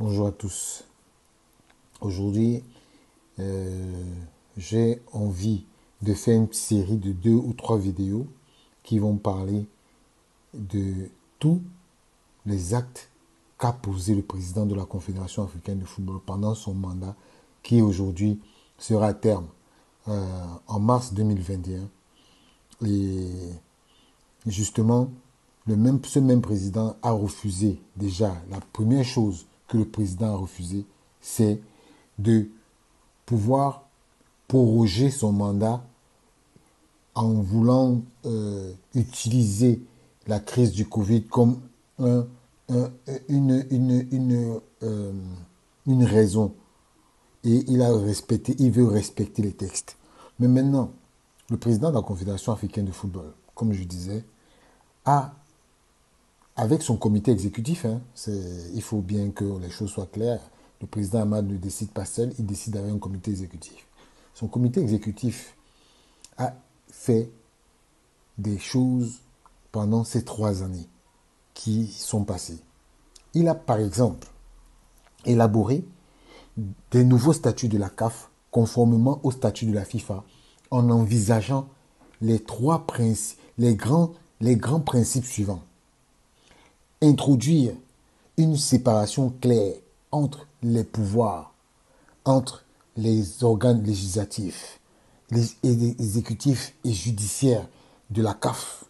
Bonjour à tous. Aujourd'hui, j'ai envie de faire une série de 2 ou 3 vidéos qui vont parler de tous les actes qu'a posé le président de la Confédération africaine de football pendant son mandat, qui aujourd'hui sera à terme en mars 2021. Et justement, ce même président a refusé déjà. La première chose que le président a refusé, c'est de pouvoir proroger son mandat en voulant utiliser la crise du Covid comme une, une raison. Et il veut respecter les textes. Mais maintenant, le président de la Confédération africaine de football, comme je disais, a, avec son comité exécutif, il faut bien que les choses soient claires, le président Ahmad ne décide pas seul, il décide avec un comité exécutif. Son comité exécutif a fait des choses pendant ces 3 années qui sont passées. Il a par exemple élaboré des nouveaux statuts de la CAF conformément aux statuts de la FIFA en envisageant les grands principes suivants. Introduire une séparation claire entre les pouvoirs, entre les organes législatifs, les exécutifs et judiciaires de la CAF.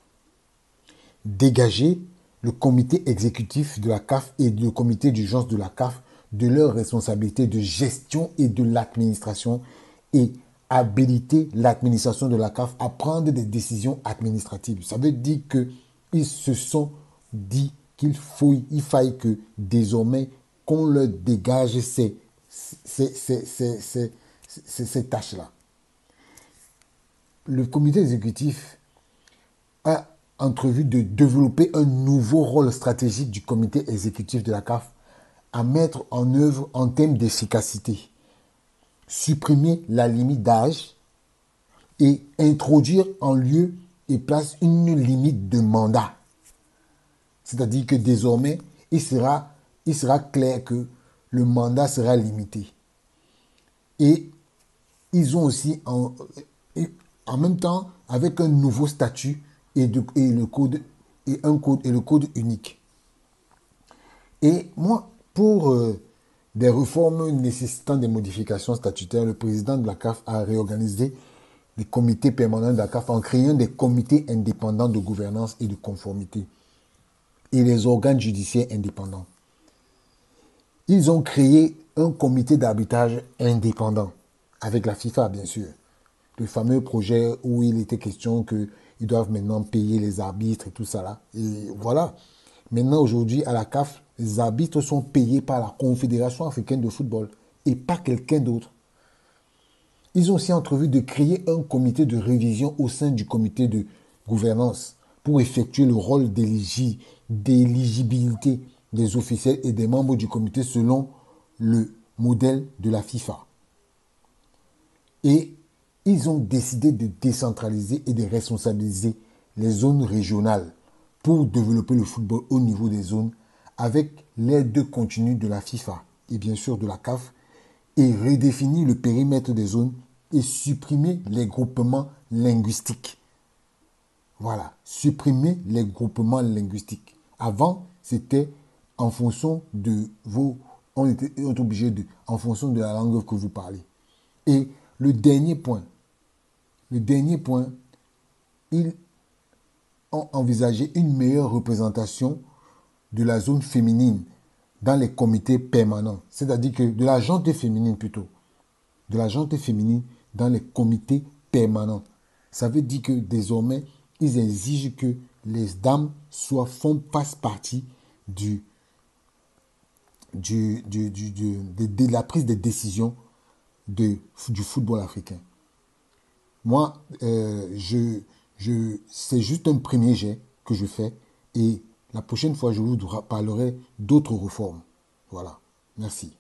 Dégager le comité exécutif de la CAF et le comité d'urgence de la CAF de leurs responsabilités de gestion et de l'administration et habiliter l'administration de la CAF à prendre des décisions administratives. Ça veut dire qu'ils se sont dit qu'il faille que désormais qu'on leur dégage ces tâches-là. Le comité exécutif a entrevu de développer un nouveau rôle stratégique du comité exécutif de la CAF à mettre en œuvre en termes d'efficacité. Supprimer la limite d'âge et introduire en lieu et place une limite de mandat. C'est-à-dire que désormais, il sera clair que le mandat sera limité. Et ils ont aussi, en même temps, avec un nouveau statut le code unique. Et moi, pour des réformes nécessitant des modifications statutaires, le président de la CAF a réorganisé les comités permanents de la CAF en créant des comités indépendants de gouvernance et de conformité et les organes judiciaires indépendants. Ils ont créé un comité d'arbitrage indépendant avec la FIFA, bien sûr. Le fameux projet où il était question qu'ils doivent maintenant payer les arbitres et tout ça là. Et voilà. Maintenant, aujourd'hui, à la CAF, les arbitres sont payés par la Confédération africaine de football et pas quelqu'un d'autre. Ils ont aussi entrevu de créer un comité de révision au sein du comité de gouvernance pour effectuer le rôle d'éligibilité des officiels et des membres du comité selon le modèle de la FIFA. Et ils ont décidé de décentraliser et de responsabiliser les zones régionales pour développer le football au niveau des zones avec l'aide continue de la FIFA et bien sûr de la CAF et redéfinir le périmètre des zones et supprimer les groupements linguistiques. Voilà, supprimer les groupements linguistiques. Avant, c'était en fonction de on était obligé en fonction de la langue que vous parlez. Et le dernier point, ils ont envisagé une meilleure représentation de la zone féminine dans les comités permanents. C'est-à-dire que de la gente féminine plutôt. De la gente féminine dans les comités permanents. Ça veut dire que désormais, ils exigent que les dames fassent partie de la prise de décision du football africain. Moi, c'est juste un premier jet que je fais et la prochaine fois, je vous parlerai d'autres réformes. Voilà. Merci.